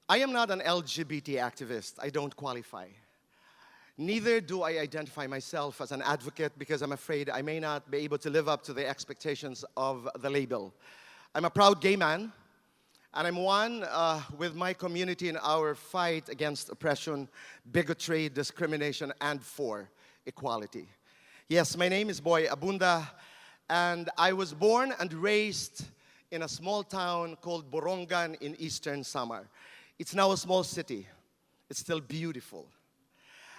I am not an LGBT activist. I don't qualify. Neither do I identify myself as an advocate because I'm afraid I may not be able to live up to the expectations of the label. I'm a proud gay man, and I'm one with my community in our fight against oppression, bigotry, discrimination, and for equality. Yes, my name is Boy Abunda, and I was born and raised in a small town called Borongan in eastern Samar. It's now a small city. It's still beautiful.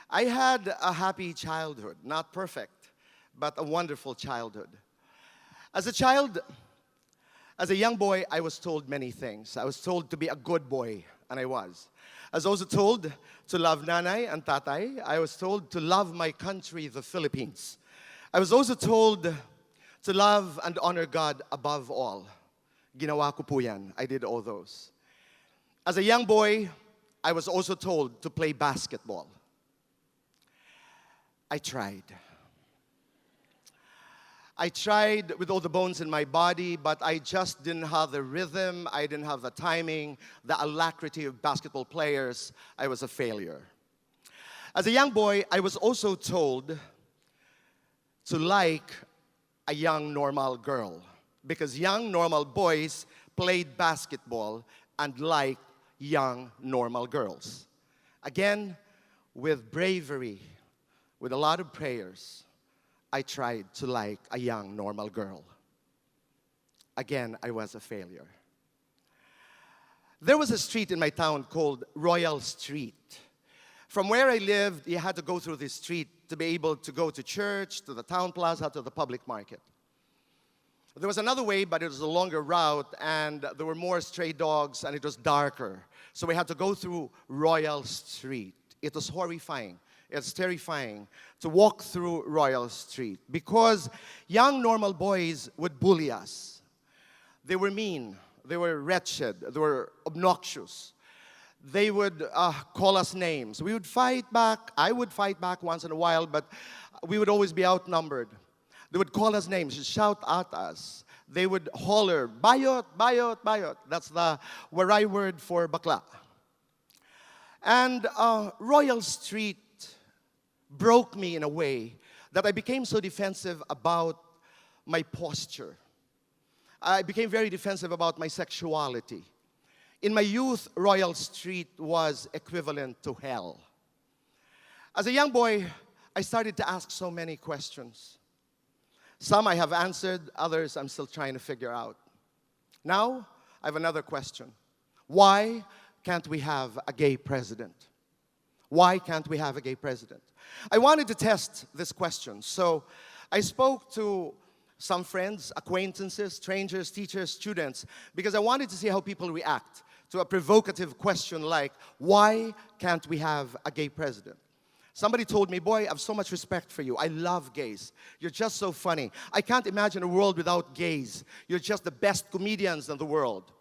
I had a happy childhood, not perfect, but a wonderful childhood. As a child, as a young boy, I was told many things. I was told to be a good boy, and I was. I was also told to love nanay and tatay. I was told to love my country, the Philippines. I was also told to love and honor God above all. Ginawa ko po yan. I did all those. As a young boy, I was also told to play basketball. I tried. I tried with all the bones in my body, but I just didn't have the rhythm, I didn't have the timing, the alacrity of basketball players. I was a failure. As a young boy, I was also told to like a young normal girl because young normal boys played basketball and liked young normal girls. Again, with bravery, with a lot of prayers, I tried to like a young normal girl. Again, I was a failure. There was a street in my town called Royal Street. From where I lived, you had to go through this street to be able to go to church, to the town plaza, to the public market. There was another way, but it was a longer route, and there were more stray dogs, and it was darker. So we had to go through Royal Street. It was horrifying. It's terrifying to walk through Royal Street because young normal boys would bully us. They were mean. They were wretched. They were obnoxious. They would call us names. We would fight back. I would fight back once in a while, but we would always be outnumbered. They would call us names, shout at us. They would holler, bayot, bayot, bayot. That's the Waray word for bakla. And Royal Street broke me in a way that I became so defensive about my posture. I became very defensive about my sexuality. In my youth, Royal Street was equivalent to hell. As a young boy, I started to ask so many questions. Some I have answered, others I'm still trying to figure out. Now, I have another question. Why can't we have a gay president? Why can't we have a gay president? I wanted to test this question, so I spoke to some friends, acquaintances, strangers, teachers, students, because I wanted to see how people react to a provocative question like, why can't we have a gay president? Somebody told me, boy, I have so much respect for you. I love gays. You're just so funny. I can't imagine a world without gays. You're just the best comedians in the world.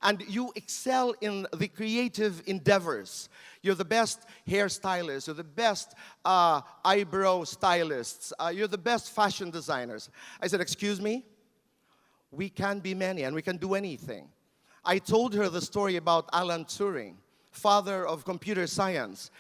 And you excel in the creative endeavors. You're the best hairstylists. You're the best eyebrow stylists. You're the best fashion designers. I said, excuse me? We can be many and we can do anything. I told her the story about Alan Turing, father of computer science.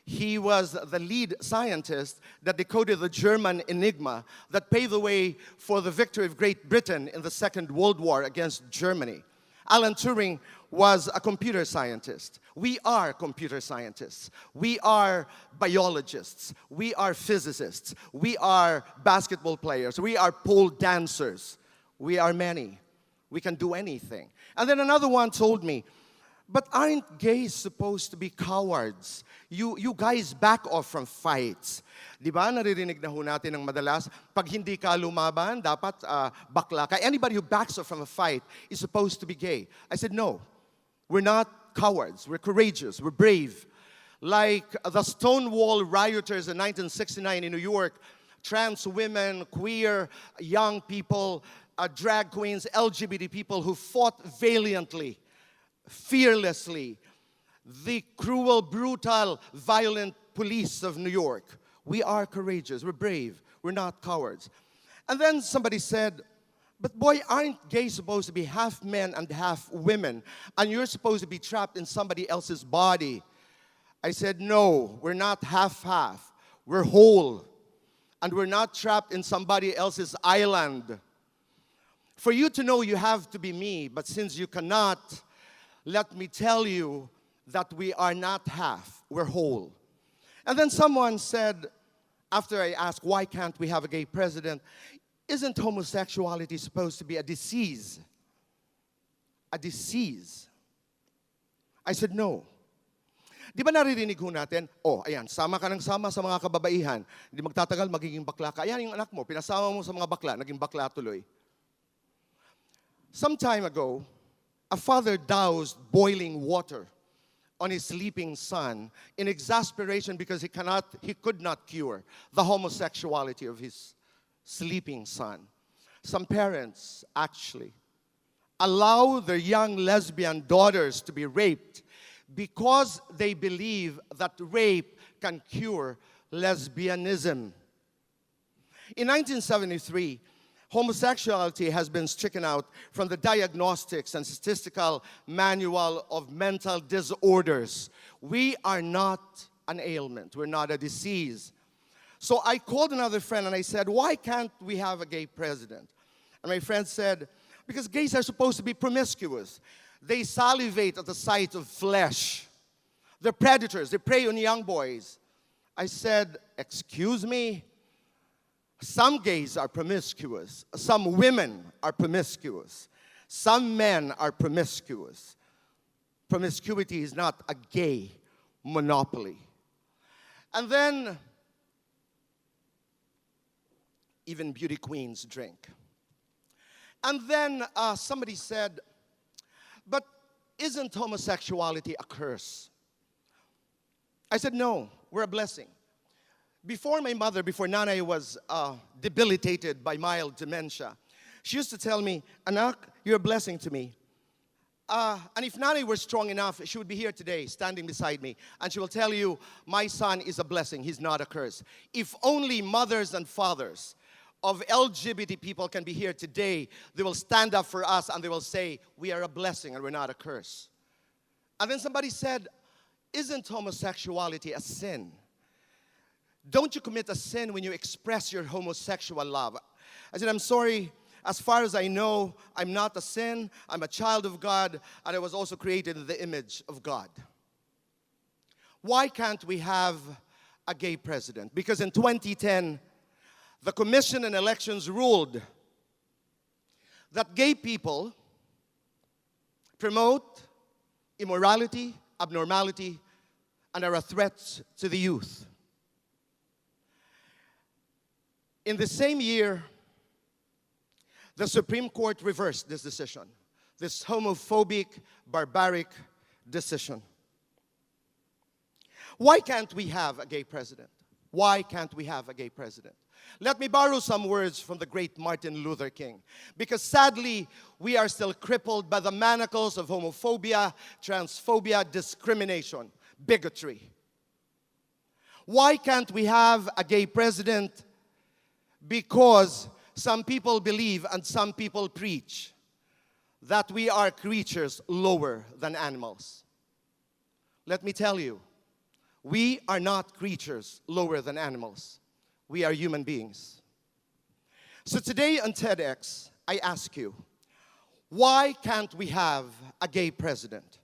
He was the lead scientist that decoded the German enigma that paved the way for the victory of Great Britain in the Second World War against Germany. Alan Turing was a computer scientist. We are computer scientists. We are biologists. We are physicists. We are basketball players. We are pole dancers. We are many. We can do anything. And then another one told me, but aren't gays supposed to be cowards? You guys back off from fights. Di ba, naririnig na ho natin ng madalas, pag hindi ka lumaban, dapat bakla ka. Anybody who backs off from a fight is supposed to be gay. I said, no, we're not cowards. We're courageous. We're brave. Like the Stonewall rioters in 1969 in New York, trans women, queer, young people, drag queens, LGBT people who fought valiantly, fearlessly, the cruel, brutal, violent police of New York. We are courageous, we're brave, we're not cowards. And then somebody said, But boy, aren't gays supposed to be half men and half women? And you're supposed to be trapped in somebody else's body. I said, no, we're not half-half. We're whole. And we're not trapped in somebody else's island. For you to know, you have to be me. But since you cannot, let me tell you that we are not half. We're whole. And then someone said, after I asked, why can't we have a gay president? Isn't homosexuality supposed to be a disease? A disease? I said, no. Di ba naririnig ho natin, oh, ayan, sama ka ng sama sa mga kababaihan. Hindi magtatagal, magiging bakla ka. Ayan yung anak mo, pinasama mo sa mga bakla, naging bakla tuloy. Some time ago, a father doused boiling water on his sleeping son in exasperation because he could not cure the homosexuality of his sleeping son. Some parents actually allow their young lesbian daughters to be raped because they believe that rape can cure lesbianism. In 1973, homosexuality has been stricken out from the Diagnostics and Statistical Manual of Mental Disorders. We are not an ailment. We're not a disease. So I called another friend and I said, why can't we have a gay president? And my friend said, because gays are supposed to be promiscuous. They salivate at the sight of flesh. They're predators. They prey on young boys. I said, excuse me? Some gays are promiscuous. Some women are promiscuous. Some men are promiscuous. Promiscuity is not a gay monopoly. And then, even beauty queens drink. And then somebody said, but isn't homosexuality a curse? I said, no, we're a blessing. Before my mother, before Nanay was debilitated by mild dementia, she used to tell me, Anak, you're a blessing to me. And if Nanay were strong enough, she would be here today, standing beside me. And she will tell you, my son is a blessing, he's not a curse. If only mothers and fathers of LGBT people can be here today, they will stand up for us and they will say, we are a blessing and we're not a curse. And then somebody said, isn't homosexuality a sin? Don't you commit a sin when you express your homosexual love? I said, I'm sorry. As far as I know, I'm not a sin. I'm a child of God, and I was also created in the image of God. Why can't we have a gay president? Because in 2010, the Commission on Elections ruled that gay people promote immorality, abnormality, and are a threat to the youth. In the same year, the Supreme Court reversed this decision, this homophobic, barbaric decision. Why can't we have a gay president? Why can't we have a gay president? Let me borrow some words from the great Martin Luther King. Because sadly, we are still crippled by the manacles of homophobia, transphobia, discrimination, bigotry. Why can't we have a gay president? Because some people believe and some people preach that we are creatures lower than animals. Let me tell you, we are not creatures lower than animals. We are human beings. So today on TEDx, I ask you, why can't we have a gay president?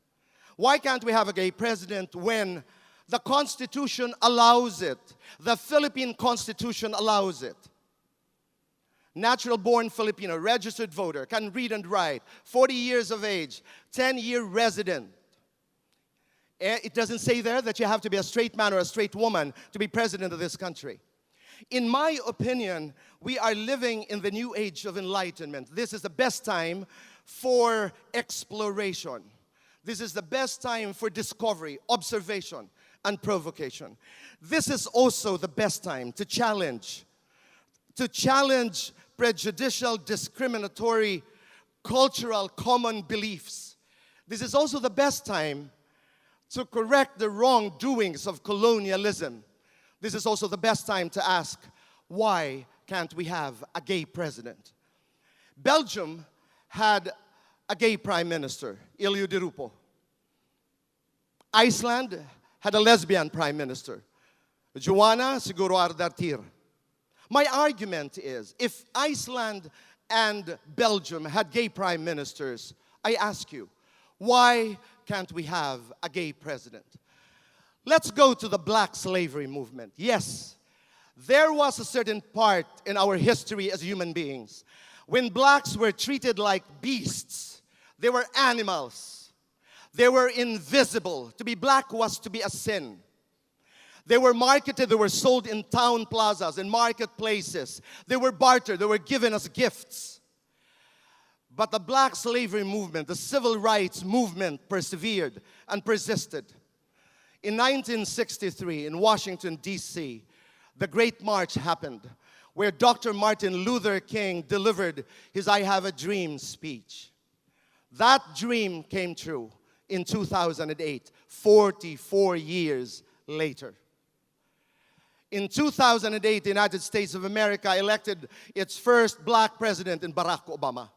Why can't we have a gay president when the Constitution allows it? The Philippine Constitution allows it. Natural-born Filipino, registered voter, can read and write, 40 years of age, 10-year resident. It doesn't say there that you have to be a straight man or a straight woman to be president of this country. In my opinion, we are living in the new age of enlightenment. This is the best time for exploration. This is the best time for discovery, observation, and provocation. This is also the best time to challenge prejudicial, discriminatory, cultural common beliefs. This is also the best time to correct the wrongdoings of colonialism. This is also the best time to ask, why can't we have a gay president? Belgium had a gay prime minister, Ilju de Rupo. Iceland had a lesbian prime minister, Joanna Siguro Ardartir. My argument is, if Iceland and Belgium had gay prime ministers, I ask you, why can't we have a gay president? Let's go to the black slavery movement. Yes, there was a certain part in our history as human beings when blacks were treated like beasts. They were animals. They were invisible. To be black was to be a sin. They were marketed, they were sold in town plazas, in marketplaces. They were bartered, they were given as gifts. But the black slavery movement, the civil rights movement persevered and persisted. In 1963, in Washington, D.C., the Great March happened, where Dr. Martin Luther King delivered his I Have a Dream speech. That dream came true in 2008, 44 years later. In 2008, the United States of America elected its first black president in Barack Obama.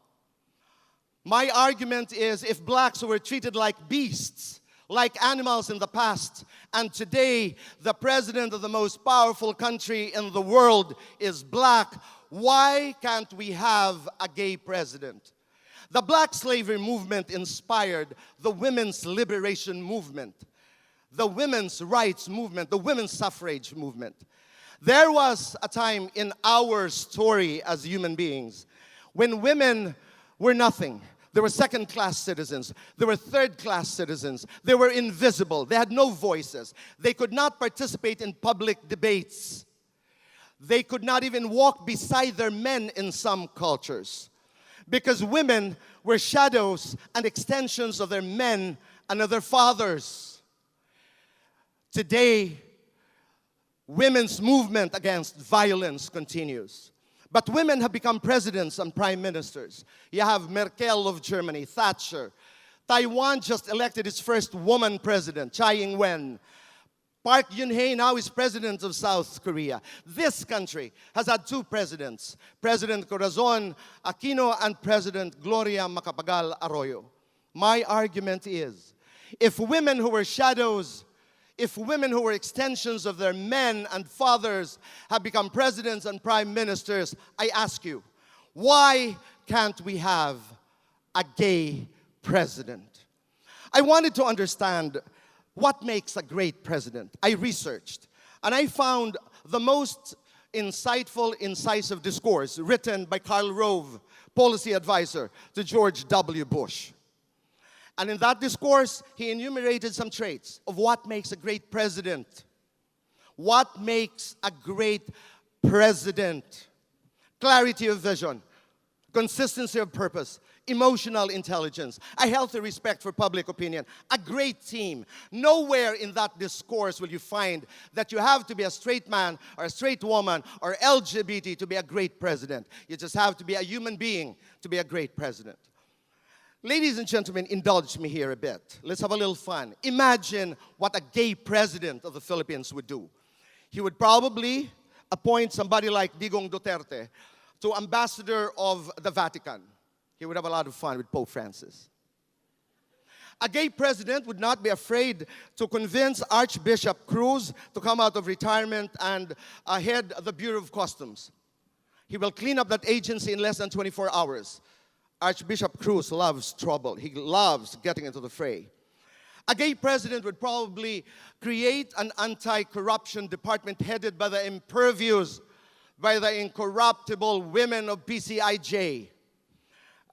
My argument is, if blacks were treated like beasts, like animals in the past, and today the president of the most powerful country in the world is black, why can't we have a gay president? The black slavery movement inspired the women's liberation movement, the women's rights movement, the women's suffrage movement. There was a time in our story as human beings when women were nothing. They were second-class citizens. They were third-class citizens. They were invisible. They had no voices. They could not participate in public debates. They could not even walk beside their men in some cultures, because women were shadows and extensions of their men and of their fathers. Today, women's movement against violence continues. But women have become presidents and prime ministers. You have Merkel of Germany, Thatcher. Taiwan just elected its first woman president, Tsai Ing-wen. Park Geun-hye now is president of South Korea. This country has had two presidents, President Corazon Aquino and President Gloria Macapagal Arroyo. My argument is, if women who were shadows, if women who were extensions of their men and fathers have become presidents and prime ministers, I ask you, why can't we have a gay president? I wanted to understand what makes a great president. I researched, and I found the most insightful, incisive discourse written by Karl Rove, policy advisor to George W. Bush. And in that discourse, he enumerated some traits of what makes a great president. What makes a great president? Clarity of vision, consistency of purpose, emotional intelligence, a healthy respect for public opinion, a great team. Nowhere in that discourse will you find that you have to be a straight man or a straight woman or LGBT to be a great president. You just have to be a human being to be a great president. Ladies and gentlemen, indulge me here a bit. Let's have a little fun. Imagine what a gay president of the Philippines would do. He would probably appoint somebody like Digong Duterte to ambassador of the Vatican. He would have a lot of fun with Pope Francis. A gay president would not be afraid to convince Archbishop Cruz to come out of retirement and head the Bureau of Customs. He will clean up that agency in less than 24 hours. Archbishop Cruz loves trouble. He loves getting into the fray. A gay president would probably create an anti-corruption department headed by the impervious, by the incorruptible women of PCIJ.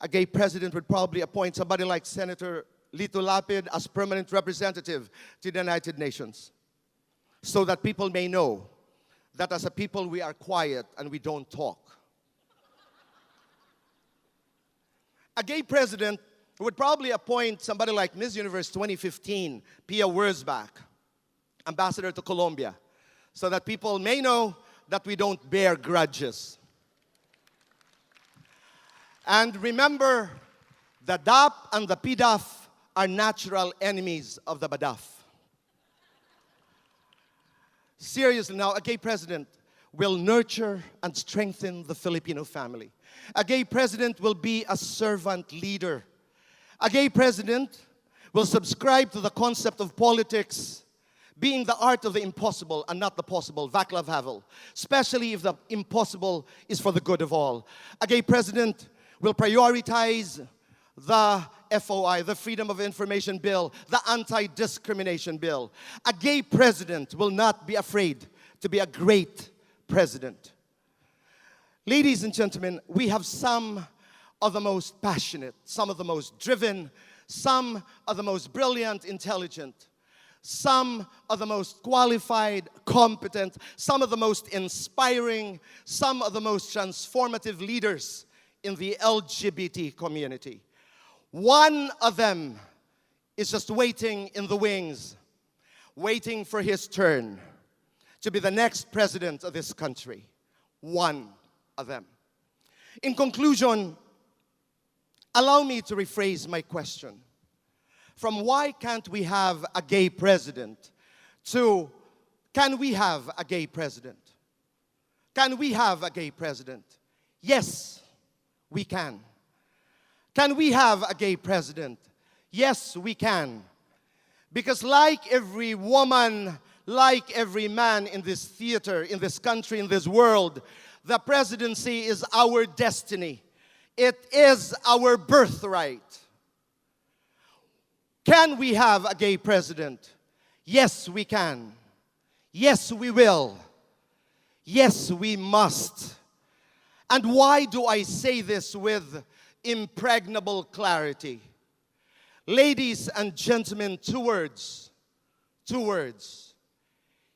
A gay president would probably appoint somebody like Senator Lito Lapid as permanent representative to the United Nations, so that people may know that as a people we are quiet and we don't talk. A gay president would probably appoint somebody like Miss Universe 2015, Pia Wurzbach, ambassador to Colombia, so that people may know that we don't bear grudges. And remember, the DAP and the PDAF are natural enemies of the BADAF. Seriously now, a gay president will nurture and strengthen the Filipino family. A gay president will be a servant leader. A gay president will subscribe to the concept of politics being the art of the impossible and not the possible, Václav Havel, especially if the impossible is for the good of all. A gay president will prioritize the FOI, the Freedom of Information Bill, the Anti-Discrimination Bill. A gay president will not be afraid to be a great president. Ladies and gentlemen, we have some of the most passionate, some of the most driven, some of the most brilliant, intelligent, some of the most qualified, competent, some of the most inspiring, some of the most transformative leaders in the LGBT community. One of them is just waiting in the wings, waiting for his turn to be the next president of this country. One of them. In conclusion, allow me to rephrase my question. From why can't we have a gay president to can we have a gay president? Can we have a gay president? Yes, we can. Can we have a gay president? Yes, we can. Because like every woman, like every man in this theater, in this country, in this world, the presidency is our destiny. It is our birthright. Can we have a gay president? Yes, we can. Yes, we will. Yes, we must. And why do I say this with impregnable clarity? Ladies and gentlemen, two words.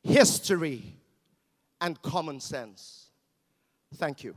History and common sense. Thank you.